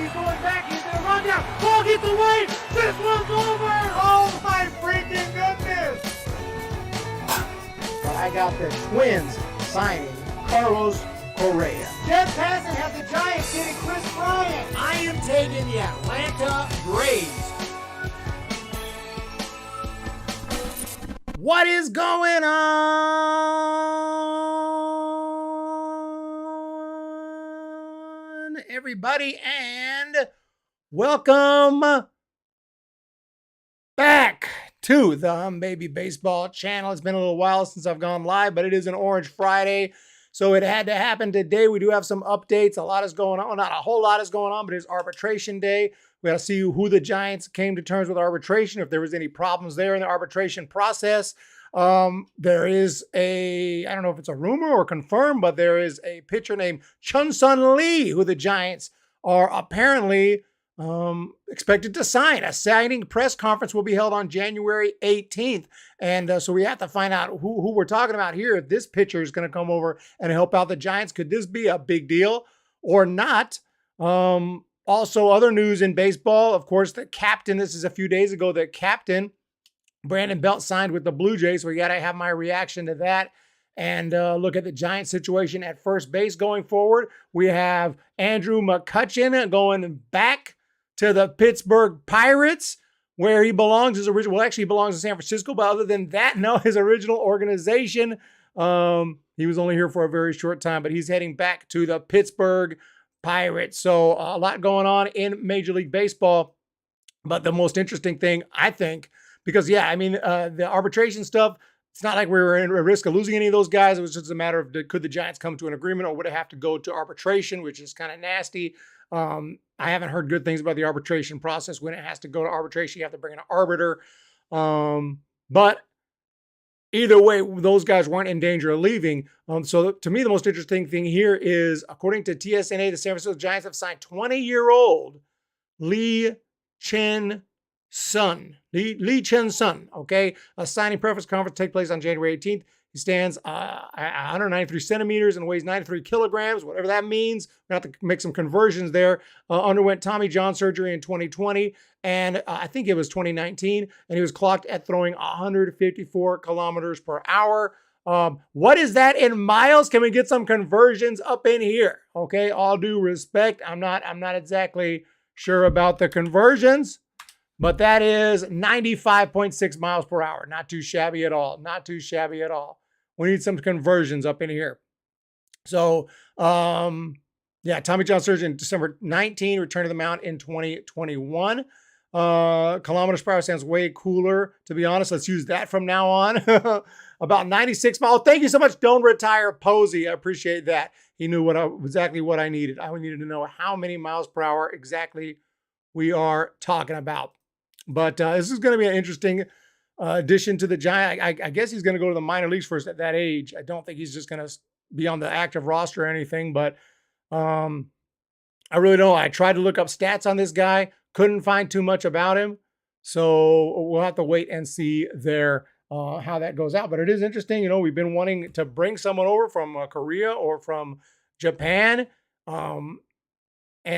He's going back. He's going to run down. Ball gets away. This one's over. Oh, my freaking goodness. But I got the Twins signing Carlos Correa. Jeff Passan has the Giants getting Chris Bryant. I am taking the Atlanta Braves. What is going on, everybody, and welcome back to the Humm Baby Baseball channel. It's been a little while since I've gone live, but it is an Orange Friday, so it had to happen today. We do have some updates. A lot is going on. Not a whole lot is going on, but it's arbitration day. We got to see who the Giants came to terms with arbitration, if there was any problems there in the arbitration process. There is I don't know if it's a rumor or confirmed, but there is a pitcher named Chen-Hsun Lee who the Giants are apparently expected to sign. A signing press conference will be held on January 18th. And so we have to find out who we're talking about here. If this pitcher is going to come over and help out the Giants, could this be a big deal or not? Also, other news in baseball, of course, the captain, this is a few days ago, the captain, Brandon Belt, signed with the Blue Jays. So we got to have my reaction to that and look at the Giants situation at first base going forward. We have Andrew McCutchen going back to the Pittsburgh Pirates, where he belongs. His original, well, actually he belongs in San Francisco, but other than that, no, his original organization. He was only here for a very short time, but he's heading back to the Pittsburgh Pirates. So a lot going on in Major League Baseball. But the most interesting thing, I think, because, yeah, I mean, the arbitration stuff, it's not like we were in a risk of losing any of those guys. It was just a matter of could the Giants come to an agreement, or would it have to go to arbitration, which is kind of nasty. I haven't heard good things about the arbitration process. When it has to go to arbitration, you have to bring in an arbiter. But either way, those guys weren't in danger of leaving. So to me, the most interesting thing here is, according to TSNA, the San Francisco Giants have signed 20-year-old Lee Chen-Hsun, okay? A signing preference conference take place on January 18th. He stands 193 centimeters and weighs 93 kilograms, whatever that means. We have to make some conversions there. Underwent Tommy John surgery in 2020, and I think it was 2019, and he was clocked at throwing 154 kilometers per hour. What is that in miles? Can we get some conversions up in here? Okay, all due respect, I'm not exactly sure about the conversions, but that is 95.6 miles per hour. Not too shabby at all. Not too shabby at all. We need some conversions up in here. So, yeah, Tommy John surgery in December 19, return to the mound in 2021. Kilometers per hour sounds way cooler. To be honest, let's use that from now on. About 96 miles. Thank you so much, Don't Retire Posey. I appreciate that. He knew exactly what I needed. I needed to know how many miles per hour exactly we are talking about. But this is going to be an interesting addition to the Giants. I guess he's going to go to the minor leagues first at that age. I don't think he's just going to be on the active roster or anything, but I really don't know. I tried to look up stats on this guy, couldn't find too much about him. So we'll have to wait and see there how that goes out. But it is interesting. You know, we've been wanting to bring someone over from Korea or from Japan and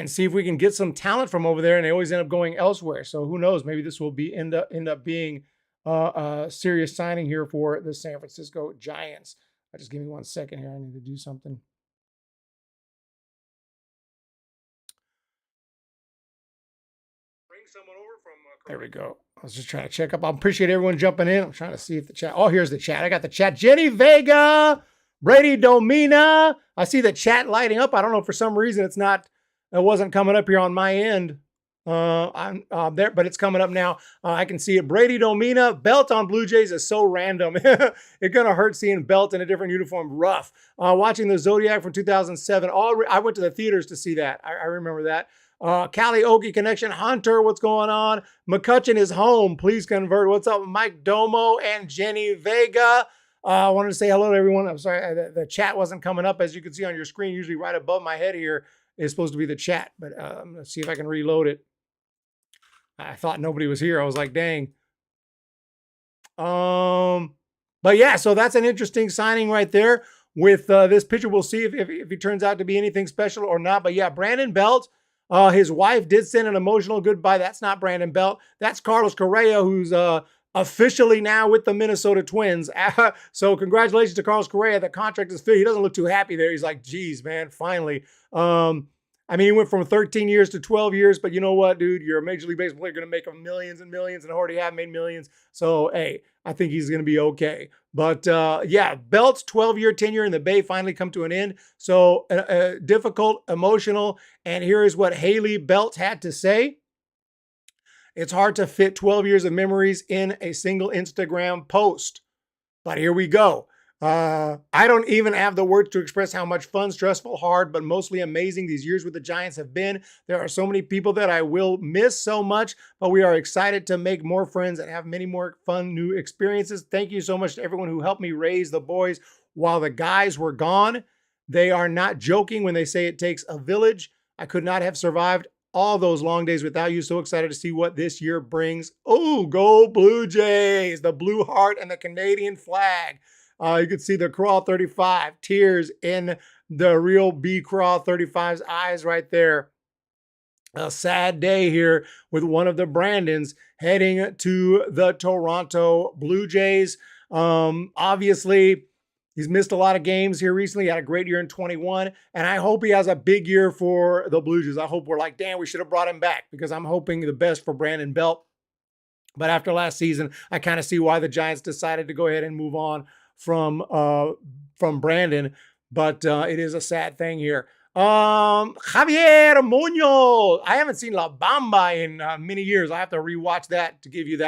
see if we can get some talent from over there, and they always end up going elsewhere. So who knows? Maybe this will be end up being a serious signing here for the San Francisco Giants. Just give me 1 second here. I need to do something. Bring someone over from there we go. I was just trying to check up. I appreciate everyone jumping in. I'm trying to see if the chat. Oh, here's the chat. I got the chat. Jenny Vega, Brady Domina. I see the chat lighting up. I don't know, for some reason it wasn't coming up here on my end. I'm there, but it's coming up now. I can see it. Brady Domina, Belt on Blue Jays is so random. It's gonna hurt seeing Belt in a different uniform. Rough. Watching the Zodiac from 2007. I went to the theaters to see that. I remember that. Cali Okie Connection. Hunter, what's going on? McCutchen is home. Please convert. What's up, Mike Domo and Jenny Vega? I wanted to say hello to everyone. I'm sorry, the chat wasn't coming up. As you can see on your screen, usually right above my head here is supposed to be the chat, but let's see if I can reload it. I thought nobody was here. I was like, dang. But yeah, so that's an interesting signing right there with this pitcher. We'll see if he turns out to be anything special or not. But yeah, Brandon Belt, His wife did send an emotional goodbye. That's not Brandon Belt. That's Carlos Correa, who's officially now with the Minnesota Twins. So congratulations to Carlos Correa. The contract is fit. He doesn't look too happy there. He's like, geez, man, finally. I mean, he went from 13 years to 12 years, but you know what, dude? You're a Major League Baseball player, going to make millions and millions, and already have made millions. So, hey, I think he's going to be okay. But, yeah, Belt's 12-year tenure in the Bay finally come to an end. So, difficult, emotional, and here is what Haley Belt had to say. It's hard to fit 12 years of memories in a single Instagram post. But here we go. I don't even have the words to express how much fun, stressful, hard, but mostly amazing these years with the Giants have been. There are so many people that I will miss so much, but we are excited to make more friends and have many more fun new experiences. Thank you so much to everyone who helped me raise the boys while the guys were gone. They are not joking when they say it takes a village. I could not have survived all those long days without you. So excited to see what this year brings. Oh, go Blue Jays, the blue heart and the Canadian flag. You can see the Crawl 35, tears in the real B Crawl 35's eyes right there. A sad day here with one of the Brandons heading to the Toronto Blue Jays. Obviously, he's missed a lot of games here recently. He had a great year in 21, and I hope he has a big year for the Blue Jays. I hope we're like, damn, we should have brought him back, because I'm hoping the best for Brandon Belt. But after last season, I kind of see why the Giants decided to go ahead and move on from Brandon, but it is a sad thing here. Javier Munoz. I haven't seen La Bamba in many years. I have to rewatch that to give you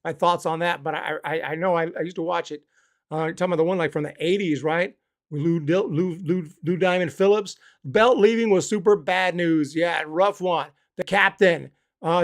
my thoughts on that. But I know I used to watch it. You're talking about the one like from the 80s, right? With Lou Diamond Phillips. Belt leaving was super bad news. Yeah, rough one. The captain.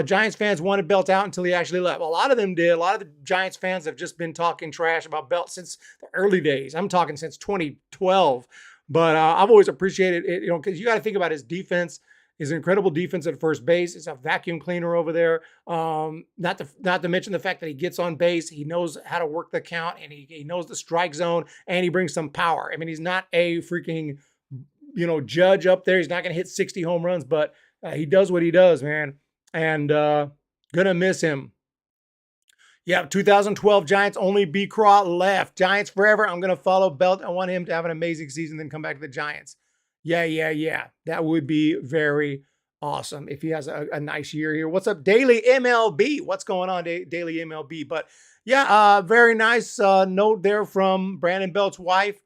Giants fans wanted Belt out until he actually left. Well, a lot of them did. A lot of the Giants fans have just been talking trash about Belt since the early days. I'm talking since 2012. But I've always appreciated it, because you got to think about his defense, his incredible defense at first base. It's a vacuum cleaner over there. Not to mention the fact that he gets on base. He knows how to work the count, and he knows the strike zone, and he brings some power. I mean, he's not a freaking, judge up there. He's not going to hit 60 home runs, but he does what he does, man. And gonna miss him. Yeah, 2012 Giants, only B. Craw left. Giants forever. I'm gonna follow Belt. I want him to have an amazing season, then come back to the Giants. Yeah. That would be very awesome if he has a nice year here. What's up, Daily MLB? What's going on, Daily MLB? But yeah, very nice note there from Brandon Belt's wife.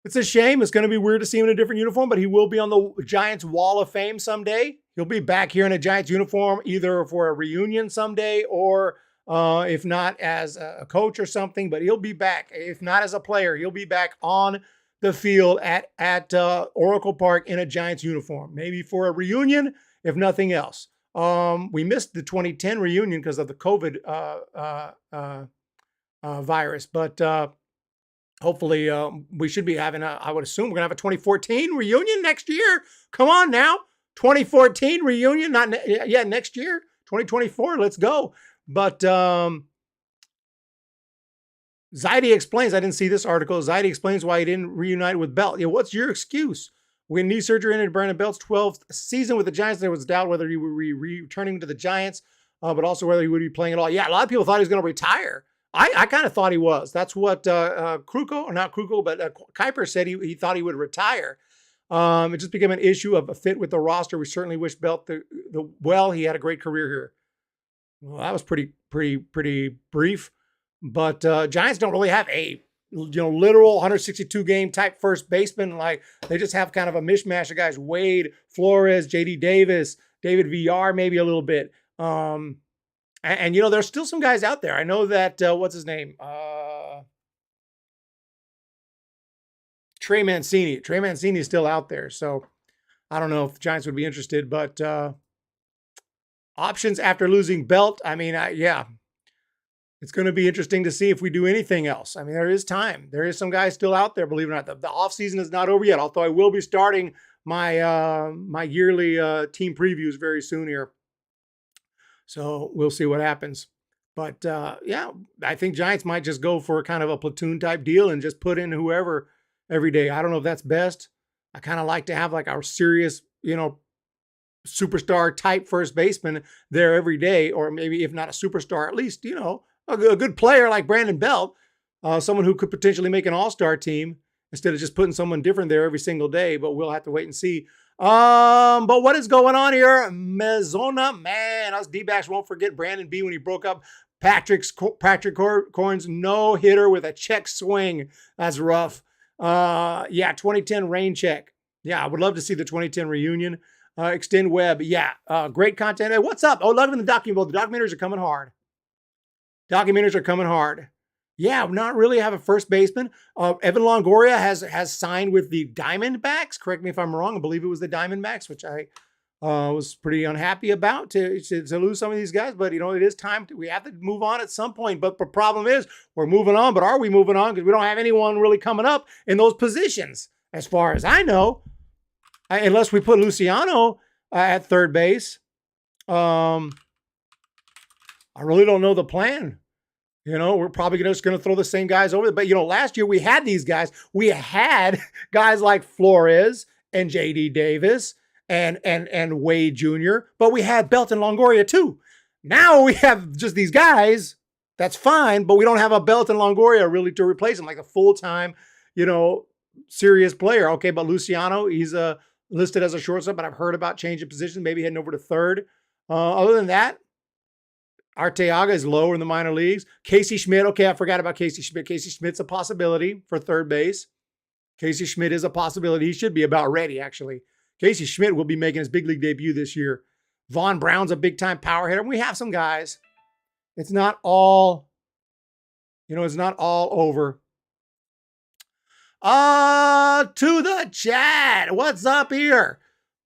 It's a shame. It's going to be weird to see him in a different uniform, but he will be on the Giants Wall of Fame someday. He'll be back here in a Giants uniform, either for a reunion someday or if not as a coach or something, but he'll be back. If not as a player, he'll be back on the field at Oracle Park in a Giants uniform, maybe for a reunion, if nothing else. We missed the 2010 reunion because of the COVID virus, but hopefully we should be having I would assume we're going to have a 2014 reunion next year. Come on now. 2014 reunion, next year, 2024, let's go. But Zaidi explains, I didn't see this article, Zaidi explains why he didn't reunite with Belt. Yeah, what's your excuse? When knee surgery ended Brandon Belt's 12th season with the Giants, there was doubt whether he would be returning to the Giants, but also whether he would be playing at all. Yeah, a lot of people thought he was going to retire. I kind of thought he was. That's what Kuiper said he thought he would retire. It just became an issue of a fit with the roster. We certainly wish Belt he had a great career here. Well, that was pretty brief, but Giants don't really have a literal 162 game type first baseman. Like, they just have kind of a mishmash of guys: Wade, Flores, JD Davis, David VR, maybe a little bit. And there's still some guys out there. I know that what's his name? Trey Mancini. Trey Mancini is still out there. So I don't know if the Giants would be interested, but options after losing Belt. I mean, it's going to be interesting to see if we do anything else. I mean, there is time. There is some guys still out there, believe it or not. The offseason is not over yet, although I will be starting my my yearly team previews very soon here. So we'll see what happens. But I think Giants might just go for kind of a platoon type deal and just put in whoever every day. I don't know if that's best. I kind of like to have like our serious, superstar type first baseman there every day, or maybe if not a superstar, at least, a good player like Brandon Belt, someone who could potentially make an all-star team instead of just putting someone different there every single day, but we'll have to wait and see. But what is going on here? Mezona, man, us D-backs won't forget Brandon B when he broke up Patrick Corn's no-hitter with a check swing. That's rough. 2010 rain check. Yeah, I would love to see the 2010 reunion. Extend Webb. Yeah, great content. Hey, what's up? Oh, love in the documentary. The documentaries are coming hard. Yeah, not really have a first baseman. Evan Longoria has signed with the Diamondbacks. Correct me if I'm wrong. I believe it was the Diamondbacks, which I was pretty unhappy about to lose some of these guys. But, it is time. We have to move on at some point. But the problem is we're moving on. But are we moving on? Because we don't have anyone really coming up in those positions, as far as I know. Unless we put Luciano at third base. I really don't know the plan. We're probably just going to throw the same guys over. But, last year we had these guys. We had guys like Flores and J.D. Davis and Wade Jr., but we had Belt and Longoria too. Now we have just these guys. That's fine, but we don't have a Belt and Longoria really to replace them, like a full-time, serious player. Okay, but Luciano, he's listed as a shortstop, but I've heard about changing position, maybe heading over to third. Other than that, Arteaga is lower in the minor leagues. Casey Schmidt, okay, I forgot about Casey Schmidt. Casey Schmidt's a possibility for third base. Casey Schmidt is a possibility. He should be about ready, actually. Casey Schmidt will be making his big league debut this year. Vaughn Brown's a big-time power hitter. We have some guys. It's not all, it's not all over. To the chat. What's up here?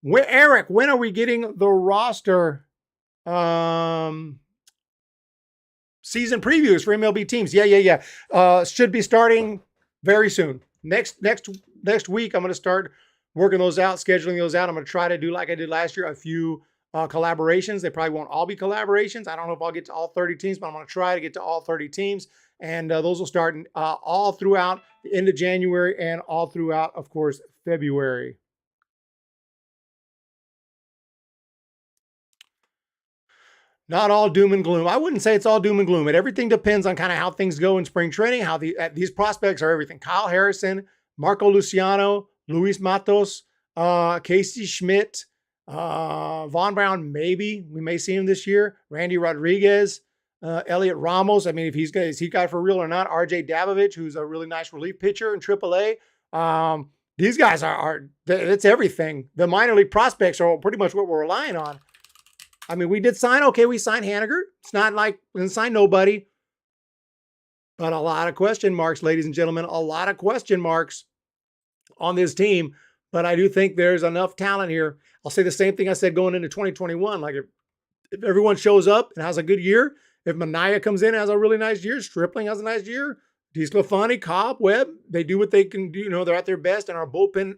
Eric, when are we getting the roster? Season previews for MLB teams. Yeah. Should be starting very soon. Next week, I'm going to start working those out, scheduling those out. I'm going to try to do, like I did last year, a few collaborations. They probably won't all be collaborations. I don't know if I'll get to all 30 teams, but I'm going to try to get to all 30 teams. And those will start all throughout the end of January and all throughout, of course, February. Not all doom and gloom. I wouldn't say it's all doom and gloom. Everything depends on kind of how things go in spring training, how these prospects are everything. Kyle Harrison, Marco Luciano, Luis Matos, Casey Schmidt, Vaughn Brown, maybe. We may see him this year. Randy Rodriguez, Elliot Ramos. I mean, is he guy for real or not? RJ Davovich, who's a really nice relief pitcher in AAA. These guys it's everything. The minor league prospects are pretty much what we're relying on. I mean, we signed Haniger. It's not like we didn't sign nobody. But a lot of question marks, ladies and gentlemen, a lot of question marks on this team. But I do think there's enough talent here. I'll say the same thing I said going into 2021. Like if everyone shows up and has a good year, if Manaea comes in and has a really nice year, Stripling has a nice year, DeSclafani, Cobb, Webb, they do what they can do. They're at their best, and our bullpen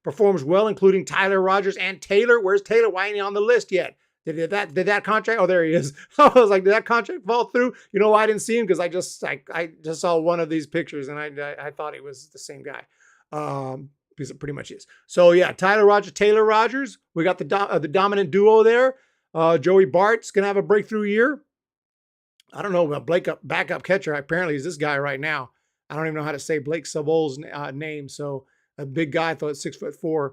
performs well, including Tyler Rogers and Taylor. Where's Taylor? Why ain't he on the list yet? Did that contract? Oh, there he is. I was like, did that contract fall through? I didn't see him because I just saw one of these pictures and I thought he was the same guy. Because it pretty much is. So yeah, Tyler Rogers, Taylor Rogers. We got the dominant duo there. Joey Bart's gonna have a breakthrough year. I don't know about backup catcher. Apparently he's this guy right now. I don't even know how to say Blake Sabol's name. So a big guy, I thought 6'4".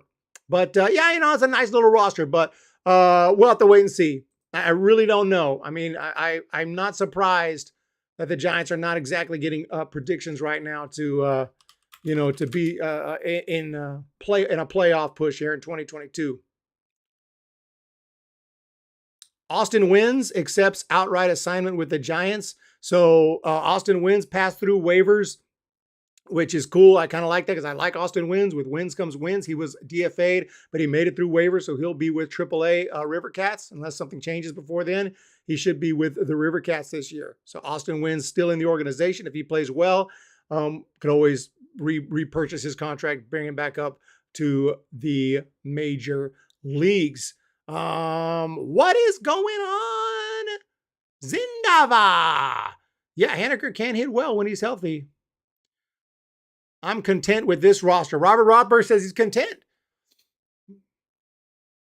But it's a nice little roster. But we'll have to wait and see. I really don't know. I mean, I'm not surprised that the Giants are not exactly getting predictions right now to be in a playoff push here in 2022. Austin Wins accepts outright assignment with the Giants. So Austin Wins passed through waivers, which is cool. I kind of like that because I like Austin Wins. With wins comes wins. He was DFA'd, but he made it through waivers, so he'll be with AAA River Cats. Unless something changes before then, he should be with the River Cats this year. So Austin Wins still in the organization. If he plays well, could always repurchase his contract, bring him back up to the major leagues. What is going on? Zindava. Yeah, Haniger can hit well when he's healthy. I'm content with this roster. Robert Rothberg says he's content.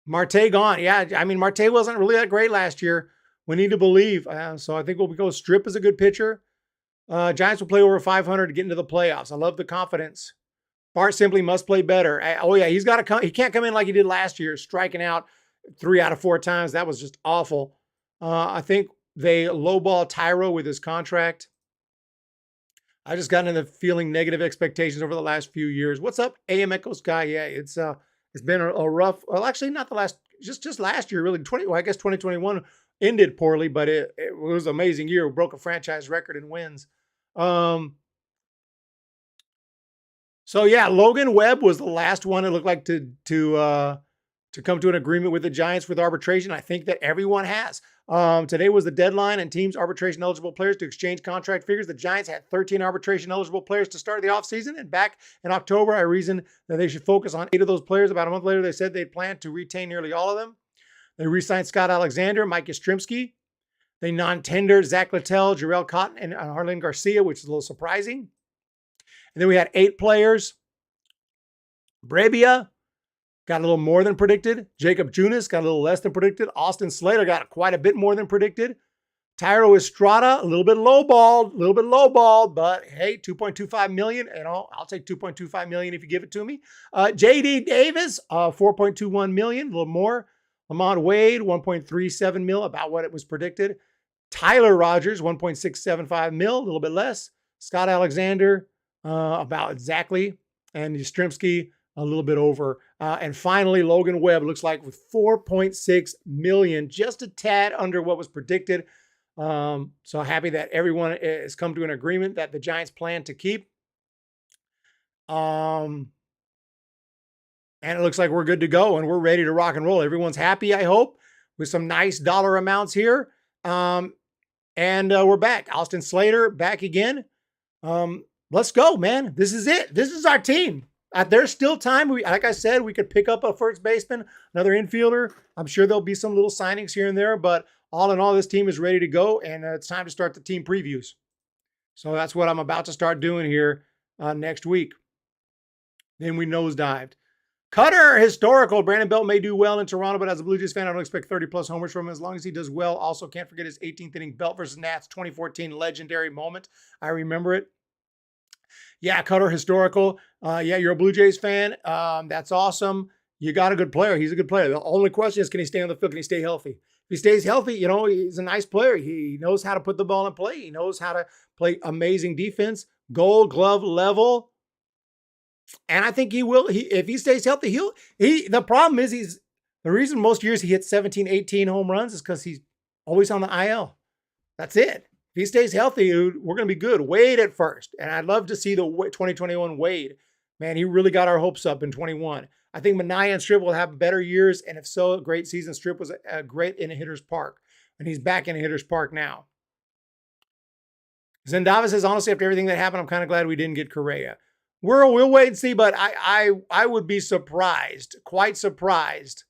Marte gone. Yeah, I mean, Marte wasn't really that great last year. We need to believe. So I think we'll go. Strip is a good pitcher. Giants will play over 500 to get into the playoffs. I love the confidence. Bart simply must play better. Oh yeah, he's got to come. He can't come in like he did last year, striking out 3 out of 4 times. That was just awful. I think they lowball Thairo with his contract. I just gotten into feeling negative expectations over the last few years. What's up, AM Echoes guy? Yeah, it's been a rough. Well, actually, not the last. Just last year, really. I guess 2021 ended poorly, but it was an amazing year. We broke a franchise record in wins. So yeah, Logan Webb was the last one it looked like to come to an agreement with the Giants with arbitration. I think that everyone has. Today was the deadline, and teams arbitration eligible players to exchange contract figures. The Giants had 13 arbitration eligible players to start the offseason, and back in October, I reasoned that they should focus on 8 of those players. About a month later, they said they planned to retain nearly all of them. They re-signed Scott Alexander, Mike Yastrzemski. They non-tendered Zach Littell, Jarrell Cotton, and Harlan Garcia, which is a little surprising. And then we had 8 players. Brebbia got a little more than predicted. Jakob Junis got a little less than predicted. Austin Slater got quite a bit more than predicted. Thairo Estrada, a little bit lowballed, but hey, $2.25 million. You know, I'll take $2.25 million if you give it to me. JD Davis, $4.21 million, a little more. LaMonte Wade, $1.37 million, about what it was predicted. Tyler Rogers, $1.675 million, a little bit less. Scott Alexander, about exactly. And Yastrzemski, a little bit over. And finally, Logan Webb looks like with $4.6 million, just a tad under what was predicted. So happy that everyone has come to an agreement that the Giants plan to keep. And it looks like we're good to go and we're ready to rock and roll. Everyone's happy, I hope, with some nice dollar amounts here. And we're back. Austin Slater back again. Let's go, man. This is it. This is our team. There's still time. Like I said, we could pick up a first baseman, another infielder. I'm sure there'll be some little signings here and there, but all in all, this team is ready to go, and it's time to start the team previews. So that's what I'm about to start doing here next week. Then we nosedived. Cutter historical. Brandon Belt may do well in Toronto, but as a Blue Jays fan, I don't expect 30-plus homers from him as long as he does well. Also, can't forget his 18th inning Belt versus Nats 2014 legendary moment. I remember it. Yeah, Cutter historical. Yeah, you're a Blue Jays fan. That's awesome. You got a good player. He's a good player. The only question is, can he stay on the field? Can he stay healthy? If he stays healthy, you know, he's a nice player. He knows how to put the ball in play. He knows how to play amazing defense, Gold Glove level. And I think he will. If he stays healthy, the problem is the reason most years he hits 17, 18 home runs is because he's always on the IL. That's it. If he stays healthy, we're going to be good. Wade at first. And I'd love to see the 2021 Wade. Man, he really got our hopes up in 21. I think Minaya and Strip will have better years. And if so, a great season. Strip was a great in a hitter's park. And he's back in a hitter's park now. Zendava says, honestly, after everything that happened, I'm kind of glad we didn't get Correa. We'll wait and see, but I would be surprised, quite surprised,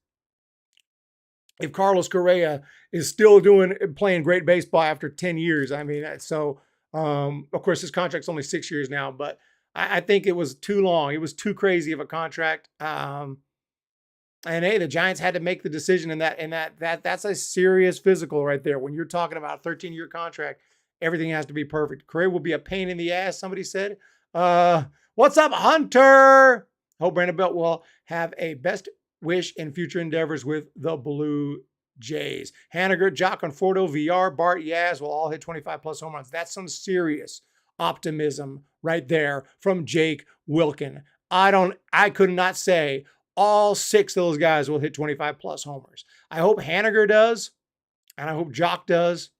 if Carlos Correa is still playing great baseball after 10 years. I mean, so, of course, his contract's only 6 years now, but I think it was too long. It was too crazy of a contract. And hey, the Giants had to make the decision in that's a serious physical right there. When you're talking about a 13-year contract, everything has to be perfect. Correa will be a pain in the ass, somebody said. What's up, Hunter? Hope Brandon Belt will have a best wish in future endeavors with the Blue Jays. Haniger, Jock, Conforto, VR, Bart, Yaz will all hit 25-plus home runs. That's some serious optimism right there from Jake Wilkin. I could not say all 6 of those guys will hit 25-plus homers. I hope Haniger does, and I hope Jock does,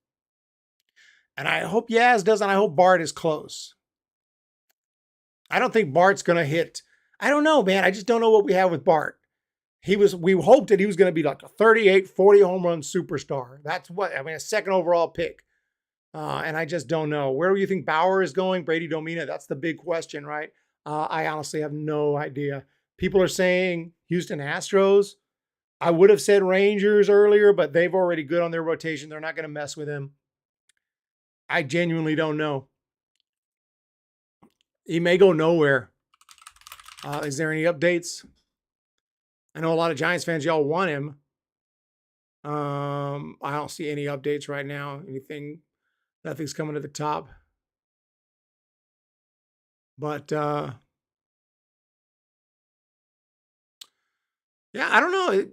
and I hope Yaz does, and I hope Bart is close. I don't think Bart's going to hit. I don't know, man. I just don't know what we have with Bart. We hoped that he was going to be like a 38, 40 home run superstar. That's a second overall pick. And I just don't know. Where do you think Bauer is going? Brady Domina? That's the big question, right? I honestly have no idea. People are saying Houston Astros. I would have said Rangers earlier, but they've already good on their rotation. They're not going to mess with him. I genuinely don't know. He may go nowhere. Is there any updates? I know a lot of Giants fans, y'all want him. I don't see any updates right now. Nothing's coming to the top. But yeah, I don't know.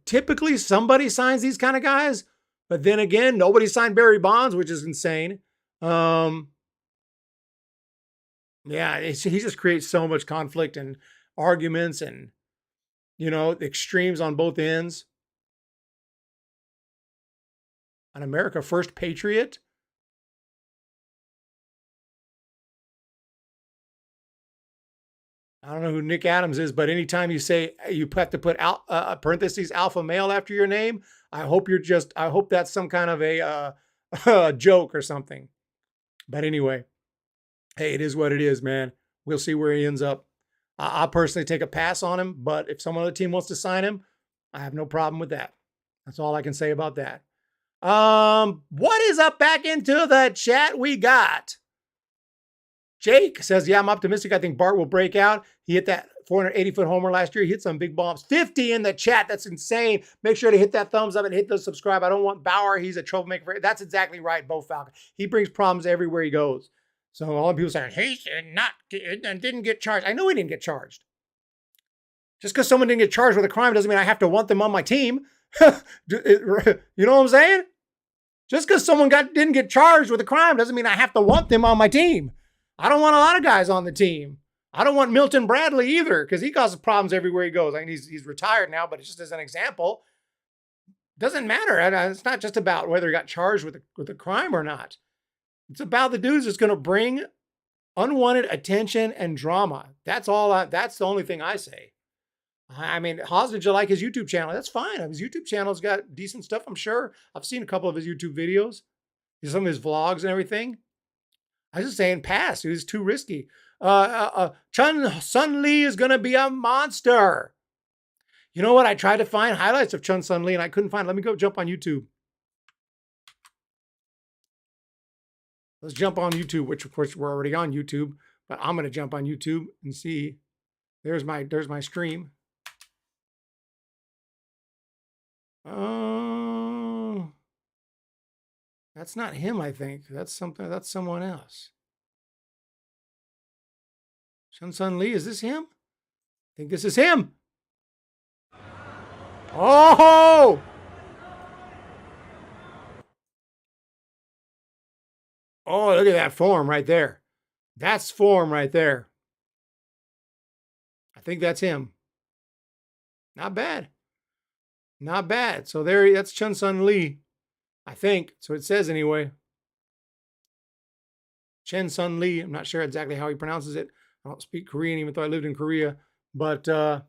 Typically, somebody signs these kind of guys, but then again, nobody signed Barry Bonds, which is insane. Yeah, he just creates so much conflict and arguments and, extremes on both ends. An America First Patriot. I don't know who Nick Adams is, but anytime you say you have to put parentheses alpha male after your name, I hope that's some kind of a joke or something. But anyway, hey, it is what it is, man. We'll see where he ends up. I'll personally take a pass on him, but if someone on the team wants to sign him, I have no problem with that. That's all I can say about that. What is up back into the chat we got? Jake says, yeah, I'm optimistic. I think Bart will break out. He hit that 480-foot homer last year. He hit some big bombs. 50 in the chat. That's insane. Make sure to hit that thumbs up and hit the subscribe. I don't want Bauer. He's a troublemaker. That's exactly right, Bo Falcon. He brings problems everywhere he goes. So all the people saying, he didn't get charged. I know he didn't get charged. Just because someone didn't get charged with a crime doesn't mean I have to want them on my team. You know what I'm saying? Just because someone didn't get charged with a crime doesn't mean I have to want them on my team. I don't want a lot of guys on the team. I don't want Milton Bradley either because he causes problems everywhere he goes. I mean, he's retired now, but it's just as an example. Doesn't matter. It's not just about whether he got charged with a crime or not. It's about the dudes that's going to bring unwanted attention and drama. That's all. That's the only thing I say. I mean, Hostage, I like his YouTube channel. That's fine. His YouTube channel's got decent stuff, I'm sure. I've seen a couple of his YouTube videos, some of his vlogs and everything. I was just saying pass. It was too risky. Chen-Hsun Lee is going to be a monster. You know what? I tried to find highlights of Chen-Hsun Lee and I couldn't find. Let me go jump on YouTube. Let's jump on YouTube, which of course we're already on YouTube, but I'm going to jump on YouTube and see. There's my stream. That's not him, I think. That's someone else. Chen-Hsun Lee, is this him? I think this is him. Oh! Oh, look at that form right there. That's form right there. I think that's him. Not bad. Not bad. So that's Chen-Hsun Lee. I think. So it says anyway. Chen-Hsun Lee. I'm not sure exactly how he pronounces it. I don't speak Korean, even though I lived in Korea. But yeah,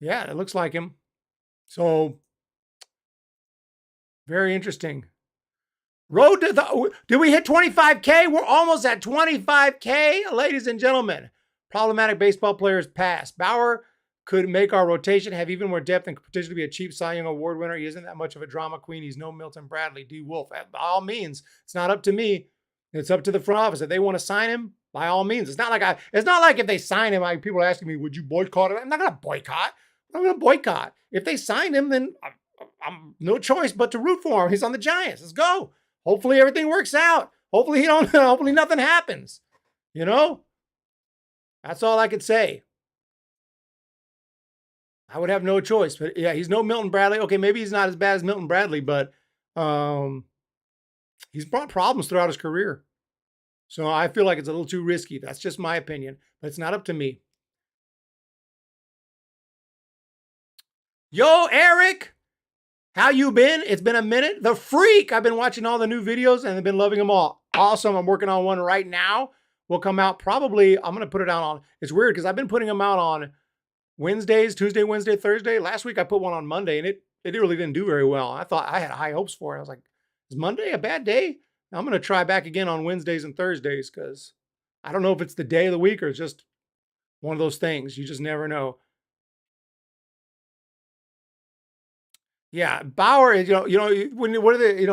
it looks like him. So very interesting. Road to the, did we hit 25K? We're almost at 25K, ladies and gentlemen. Problematic baseball players pass. Bauer could make our rotation have even more depth and could potentially be a cheap Cy Young Award winner. He isn't that much of a drama queen. He's no Milton Bradley. D. Wolf. By all means, it's not up to me. It's up to the front office. If they want to sign him, by all means. It's not like if they sign him, people are asking me, would you boycott it? I'm not going to boycott. I'm going to boycott. If they sign him, then I'm no choice but to root for him. He's on the Giants. Let's go. Hopefully everything works out. Hopefully hopefully nothing happens. You know? That's all I could say. I would have no choice. But yeah, he's no Milton Bradley. Okay, maybe he's not as bad as Milton Bradley, but he's brought problems throughout his career. So I feel like it's a little too risky. That's just my opinion, but it's not up to me. Yo, Eric, how you been? It's been a minute. The Freak. I've been watching all the new videos and I've been loving them all. Awesome. I'm working on one right now. Will come out probably, I'm going to put it out on, it's weird because I've been putting them out on Wednesdays, Tuesday, Wednesday, Thursday. Last week I put one on Monday and it really didn't do very well. I thought I had high hopes for it. I was like, is Monday a bad day? I'm going to try back again on Wednesdays and Thursdays because I don't know if it's the day of the week or it's just one of those things. You just never know. Yeah, Bauer is, what are they,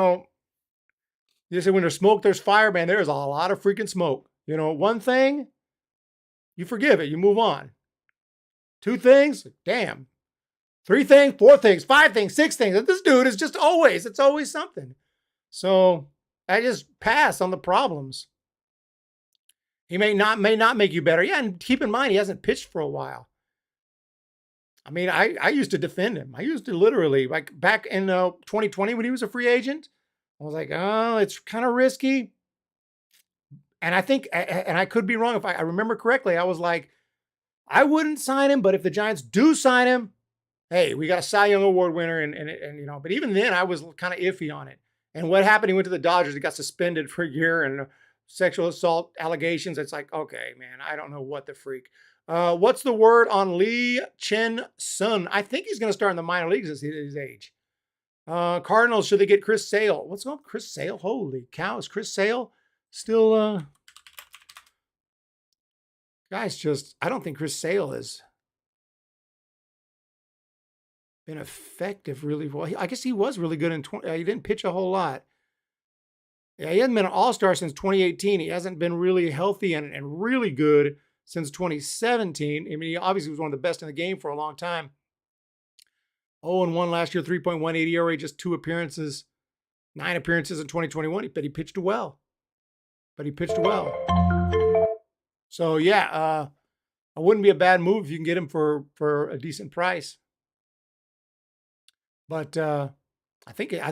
they say when there's smoke, there's fire, man. There's a lot of freaking smoke. One thing, you forgive it, you move on. 2 things? Damn. 3 things, 4 things, 5 things, 6 things. This dude is just always, it's always something. So I just pass on the problems. He may not make you better. Yeah, and keep in mind, he hasn't pitched for a while. I mean, I used to defend him. I used to literally, like back in 2020 when he was a free agent, I was like, oh, it's kind of risky. And I think, and I could be wrong, if I remember correctly, I was like, I wouldn't sign him, but if the Giants do sign him, hey, we got a Cy Young Award winner, and you know, but even then I was kind of iffy on it. And what happened? He went to the Dodgers. He got suspended for a year and sexual assault allegations. It's like, okay, man, I don't know what the freak. What's the word on Lee Chen-Hsun? I think he's going to start in the minor leagues at his age. Cardinals, should they get Chris Sale? What's going on? Chris Sale? Holy cow. Is Chris Sale still, guys, just, I don't think Chris Sale has been effective really well. I guess he was really good in he didn't pitch a whole lot. Yeah, he hasn't been an all-star since 2018. He hasn't been really healthy and really good since 2017. I mean, he obviously was one of the best in the game for a long time. 0-1 last year, 3.18 ERA, just 2 appearances, 9 appearances in 2021. But he pitched well. So yeah, it wouldn't be a bad move if you can get him for a decent price. But I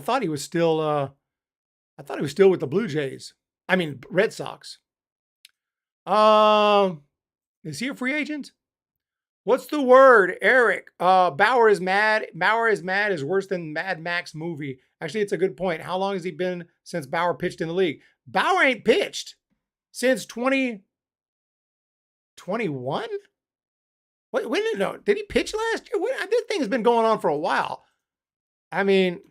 thought he was still with the Blue Jays. I mean, Red Sox. Is he a free agent? What's the word, Eric? Bauer is mad. Bauer is mad is worse than Mad Max movie. Actually, it's a good point. How long has he been since Bauer pitched in the league? Bauer ain't pitched since 2021. Did he pitch last year? This thing has been going on for a while. I mean,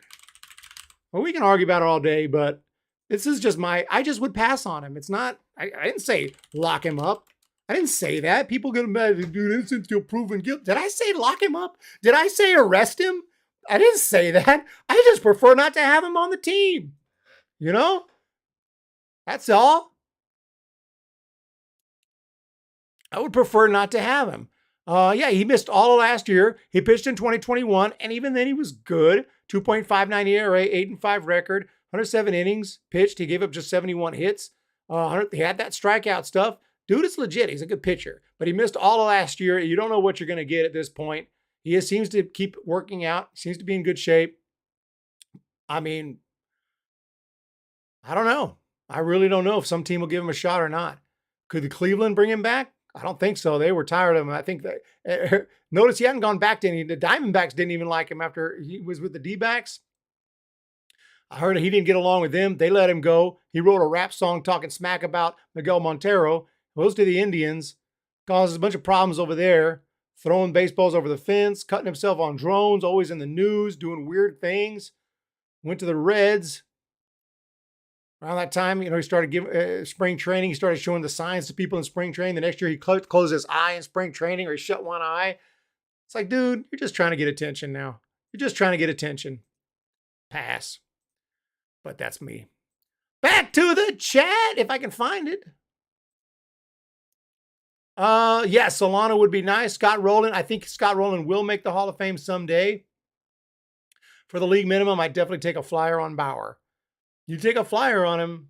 well, we can argue about it all day, but this is just I just would pass on him. It's not, I didn't say lock him up. I didn't say that. People get mad, dude, innocent till proven guilty. Did I say lock him up? Did I say arrest him? I didn't say that. I just prefer not to have him on the team. You know? That's all. I would prefer not to have him. Yeah, he missed all of last year. He pitched in 2021, and even then he was good. 2.59 ERA, 8-5 record, 107 innings pitched. He gave up just 71 hits. He had that strikeout stuff. Dude is legit. He's a good pitcher, but he missed all of last year. You don't know what you're going to get at this point. He seems to keep working out. Seems to be in good shape. I mean, I don't know. I really don't know if some team will give him a shot or not. Could the Cleveland bring him back? I don't think so. They were tired of him. I think that notice he hadn't gone back to any. The Diamondbacks didn't even like him after he was with the D-backs. I heard he didn't get along with them. They let him go. He wrote a rap song talking smack about Miguel Montero. Goes to the Indians, causes a bunch of problems over there, throwing baseballs over the fence, cutting himself on drones, always in the news, doing weird things. Went to the Reds. Around that time, he started giving spring training. He started showing the signs to people in spring training. The next year, he closed his eye in spring training, or he shut one eye. It's like, dude, you're just trying to get attention now. You're just trying to get attention. Pass. But that's me. Back to the chat, if I can find it. Yeah, Solano would be nice. Scott Rowland. I think Scott Rowland will make the Hall of Fame someday. For the league minimum, I'd definitely take a flyer on Bauer. You take a flyer on him.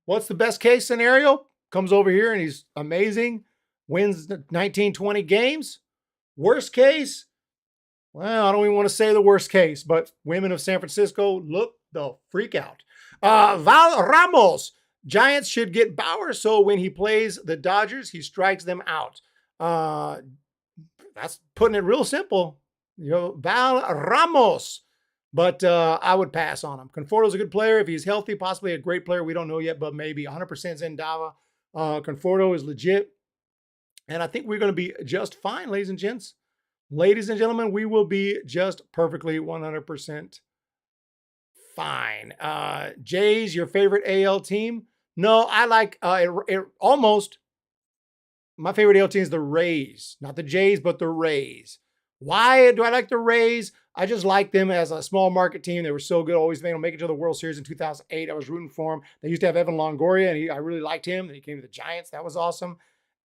What's the best case scenario? Comes over here and he's amazing. Wins 19, 20 games. Worst case? Well, I don't even want to say the worst case, but women of San Francisco, look the freak out. Val Ramos. Giants should get Bauer so when he plays the Dodgers, he strikes them out. That's putting it real simple. Val Ramos. But I would pass on him. Conforto's a good player. If he's healthy, possibly a great player. We don't know yet, but maybe 100% Zendava. Conforto is legit. And I think we're going to be just fine, ladies and gents. Ladies and gentlemen, we will be just perfectly 100% fine. Jays, your favorite AL team? No, I like almost. My favorite AL team is the Rays. Not the Jays, but the Rays. Why do I like the Rays? I just like them as a small market team. They were so good. Always made them make it to the World Series in 2008. I was rooting for them. They used to have Evan Longoria, and I really liked him. Then he came to the Giants. That was awesome.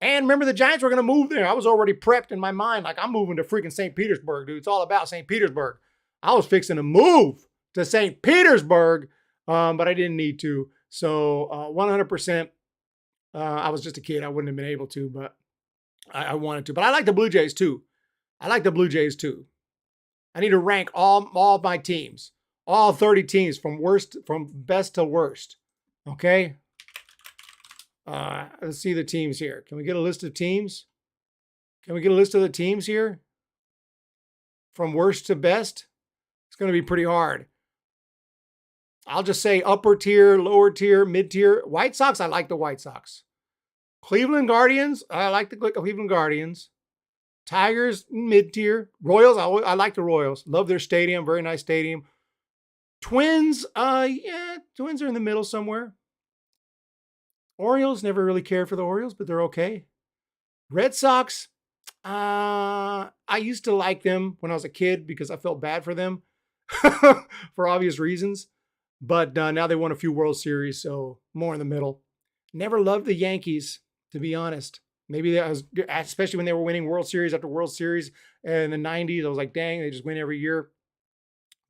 And remember, the Giants were going to move there. I was already prepped in my mind. Like, I'm moving to freaking St. Petersburg, dude. It's all about St. Petersburg. I was fixing to move to St. Petersburg, but I didn't need to. So 100%, I was just a kid. I wouldn't have been able to, but I wanted to. But I like the Blue Jays, too. I like the Blue Jays, too. I need to rank all my teams, all 30 teams from best to worst. Okay? Let's see the teams here. Can we get a list of teams? Can we get a list of the teams here? From worst to best? It's going to be pretty hard. I'll just say upper tier, lower tier, mid tier. White Sox, I like the White Sox. Cleveland Guardians, I like the Cleveland Guardians. Tigers, mid tier. Royals, I like the Royals. Love their stadium, very nice stadium. Twins, yeah, Twins are in the middle somewhere. Orioles, never really cared for the Orioles, but they're okay. Red Sox, I used to like them when I was a kid because I felt bad for them for obvious reasons. But now they won a few World Series, so more in the middle. Never loved the Yankees, to be honest. Maybe that was, especially when they were winning World Series after World Series in the 90s. I was like, dang, they just win every year.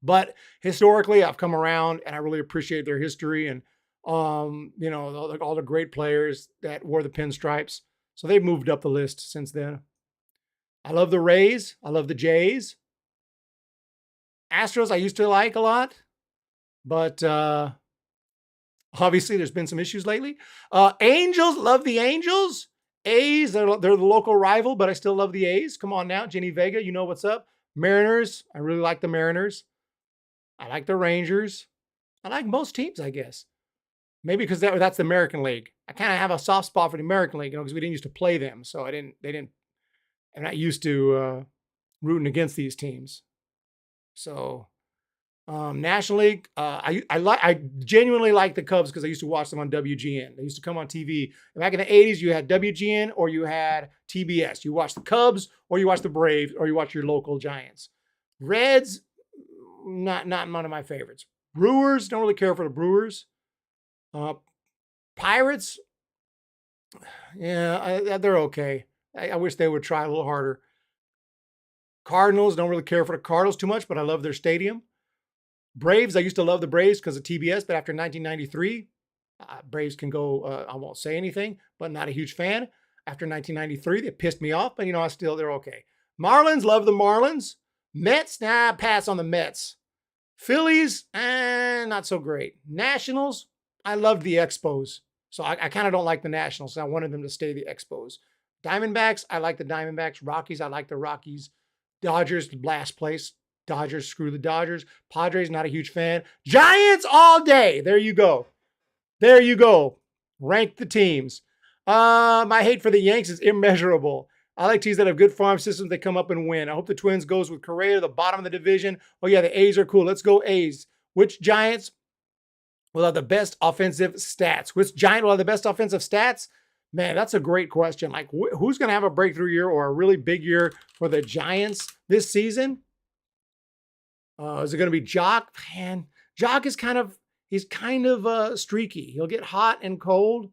But historically, I've come around and I really appreciate their history and, you know, all the great players that wore the pinstripes. So they've moved up the list since then. I love the Rays. I love the Jays. Astros, I used to like a lot. But obviously, there's been some issues lately. Angels, love the Angels. A's, they're the local rival, but I still love the A's. Come on now, Jenny Vega, you know what's up. Mariners, I really like the Mariners. I like the Rangers. I like most teams, I guess. Maybe because that's the American League. I kind of have a soft spot for the American League, you know, because we didn't used to play them, so I'm not used to rooting against these teams. So. National League, I genuinely like the Cubs because I used to watch them on WGN. They used to come on TV. Back in the 80s, you had WGN or you had TBS. You watched the Cubs or you watched the Braves or you watched your local Giants. Reds, not one of my favorites. Brewers, don't really care for the Brewers. Pirates, yeah, they're okay. I wish they would try a little harder. Cardinals, don't really care for the Cardinals too much, but I love their stadium. Braves, I used to love the Braves because of TBS, but after 1993, Braves can go, I won't say anything, but not a huge fan. After 1993, they pissed me off, but, you know, they're okay. Marlins, love the Marlins. Mets, pass on the Mets. Phillies, not so great. Nationals, I loved the Expos. So I kind of don't like the Nationals. So I wanted them to stay the Expos. Diamondbacks, I like the Diamondbacks. Rockies, I like the Rockies. Dodgers, last place. Dodgers, screw the Dodgers. Padres, not a huge fan. Giants all day. There you go. There you go. Rank the teams. My hate for the Yanks is immeasurable. I like teams that have good farm systems that come up and win. I hope the Twins goes with Correa to the bottom of the division. Oh, yeah, the A's are cool. Let's go A's. Which Giants will have the best offensive stats? Which Giant will have the best offensive stats? Man, that's a great question. Like, who's going to have a breakthrough year or a really big year for the Giants this season? Is it going to be Jock? Man, Jock is he's kind of streaky. He'll get hot and cold.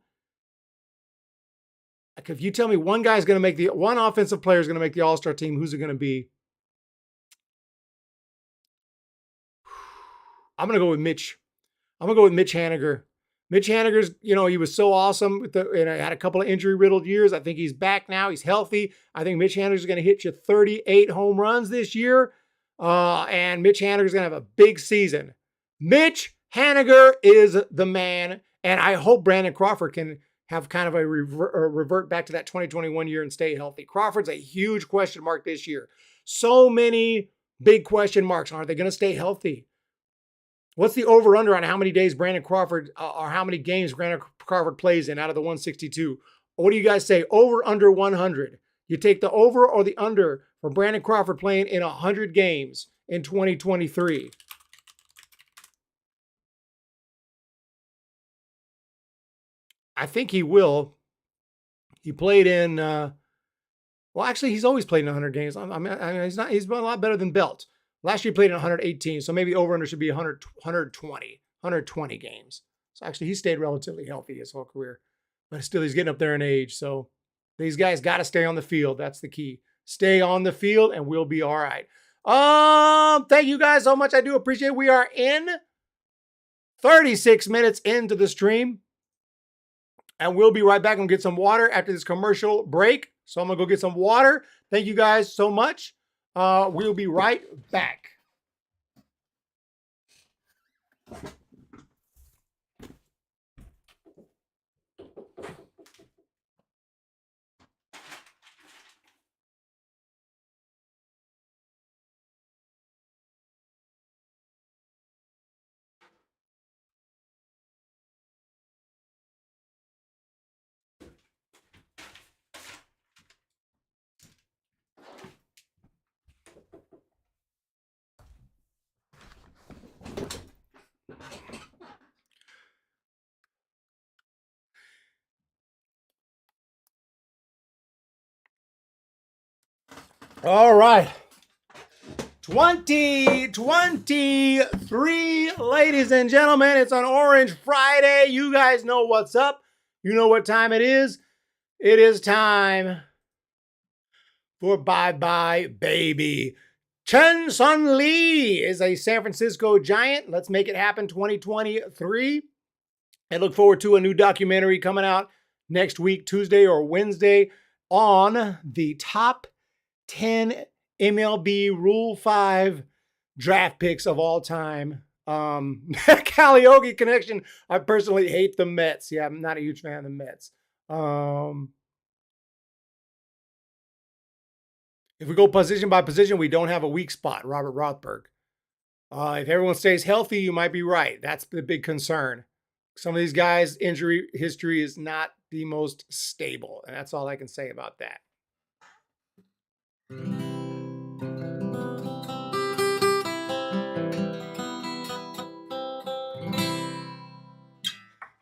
Like if you tell me one offensive player is going to make the All-Star team, who's it going to be? I'm going to go with Mitch. I'm going to go with Mitch Haniger. Mitch Haniger's, you know, he was so awesome and had a couple of injury-riddled years. I think he's back now. He's healthy. I think Mitch Haniger's going to hit you 38 home runs this year. And Mitch Haniger's going to have a big season. Mitch Haniger is the man. And I hope Brandon Crawford can have kind of a revert back to that 2021 year and stay healthy. Crawford's a huge question mark this year. So many big question marks. Are they going to stay healthy? What's the over-under on how many days Brandon Crawford or how many games Brandon Crawford plays in out of the 162? What do you guys say? Over, under 100. You take the over or the under for Brandon Crawford playing in 100 games in 2023. I think he will. He played in, well, actually, he's always played in 100 games. I mean, he's been a lot better than Belt. Last year he played in 118, so maybe over-under should be 120 games. So actually, he stayed relatively healthy his whole career. But still, he's getting up there in age, so These guys got to stay on the field. That's the key. Stay on the field and we'll be all right. Thank you guys so much. I do appreciate it. We are in 36 minutes into the stream. And we'll be right back and get some water after this commercial break. So I'm going to go get some water. Thank you guys so much. We'll be right back. All right. 2023, ladies and gentlemen. It's on Orange Friday. You guys know what's up. You know what time it is. It is time for Bye Bye Baby. Chen-Hsun Lee is a San Francisco Giant. Let's make it happen 2023. I look forward to a new documentary coming out next week, Tuesday or Wednesday, on the top 10 MLB Rule 5 draft picks of all time. Karaoke connection. I personally hate the Mets. Yeah, I'm not a huge fan of the Mets. If we go position by position, we don't have a weak spot, Robert Rothberg. If everyone stays healthy, you might be right. That's the big concern. Some of these guys' injury history is not the most stable, and that's all I can say about that.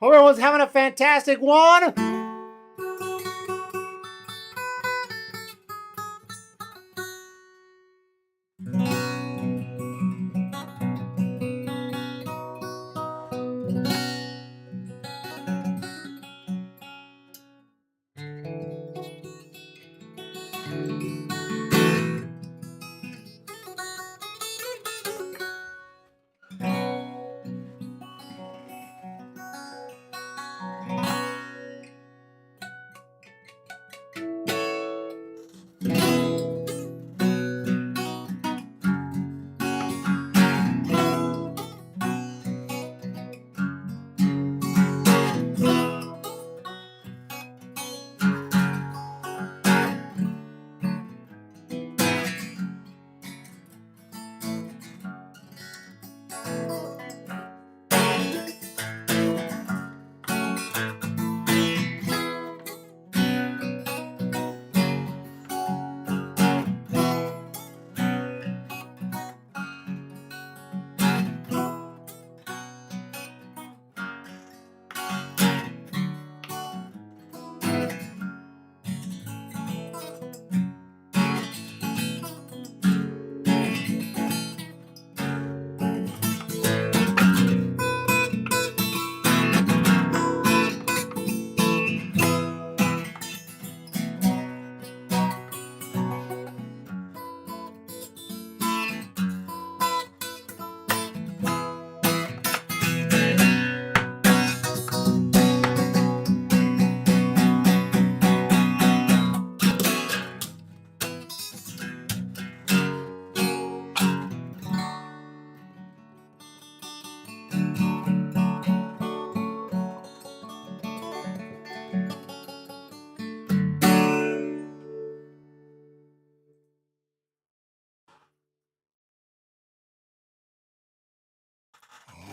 Hope everyone's having a fantastic one.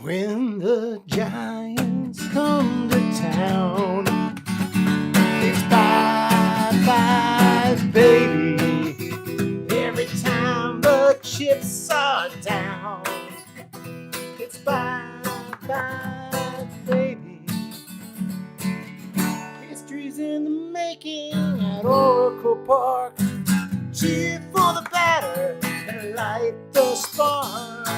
When the Giants come to town, it's bye-bye, baby. Every time the chips are down, it's bye-bye, baby. History's in the making at Oracle Park. Cheer for the batter and light the spark.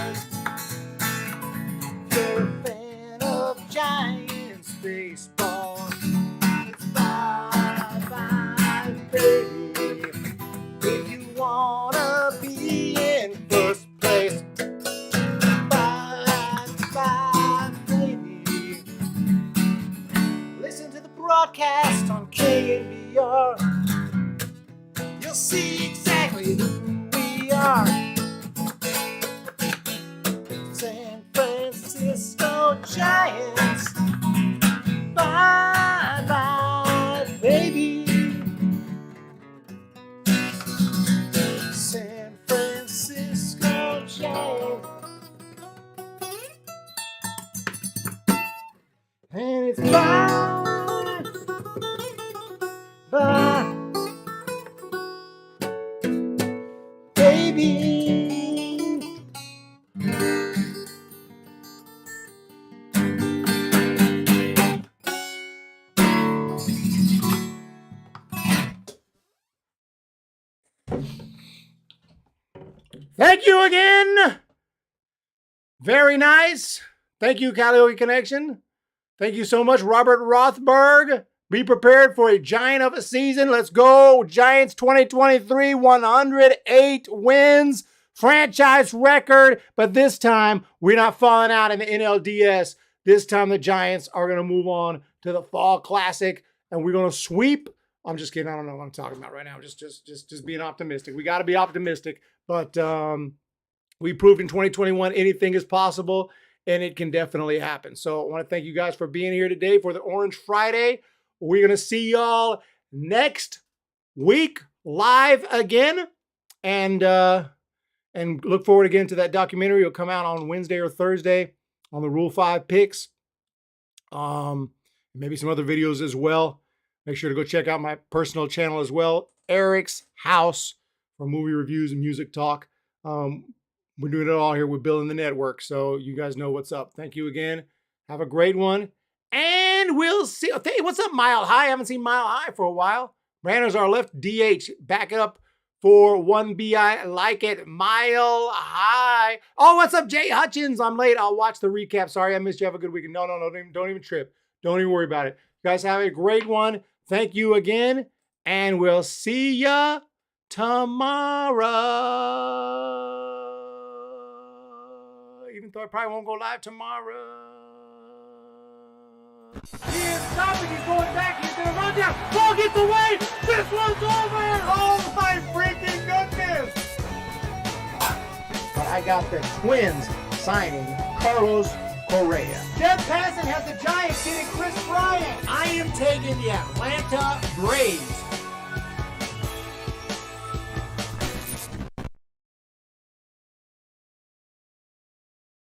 You're a fan of Giants baseball. It's bye-bye, podcast on KNBR. You'll see exactly who we are. San Francisco Giants. Bye bye, baby. San Francisco Giants. And it's bye, bye, baby. Thank you again. Very nice. Thank you, Calliope Connection. Thank you so much, Robert Rothberg. Be prepared for a giant of a season. Let's go. Giants 2023, 108 wins, franchise record. But this time, we're not falling out in the NLDS. This time, the Giants are going to move on to the Fall Classic, and we're going to sweep. I'm just kidding. I don't know what I'm talking about right now. Just being optimistic. We got to be optimistic. But we proved in 2021 anything is possible. And it can definitely happen. So I want to thank you guys for being here today for the Orange Friday. We're going to see y'all next week live again. And look forward again to that documentary. It'll come out on Wednesday or Thursday on the Rule 5 picks. Maybe some other videos as well. Make sure to go check out my personal channel as well. Eric's House for movie reviews and music talk. We're doing it all here with Bill and the network, so you guys know what's up. Thank you again. Have a great one, and we'll see. Hey, what's up, Mile High? I haven't seen Mile High for a while. Brandon's our left DH. Back it up for 1BI. Like it, Mile High. Oh, what's up, Jay Hutchins? I'm late. I'll watch the recap. Sorry, I missed you. Have a good weekend. No, don't even trip. Don't even worry about it. You guys have a great one. Thank you again, and we'll see ya tomorrow. Even though I probably won't go live tomorrow. He is stopping. He's going back. He's going to run down. Ball gets away. This one's over. Oh, my freaking goodness. But I got the Twins signing Carlos Correa. Jeff Passan has the Giants getting Chris Bryant. I am taking the Atlanta Braves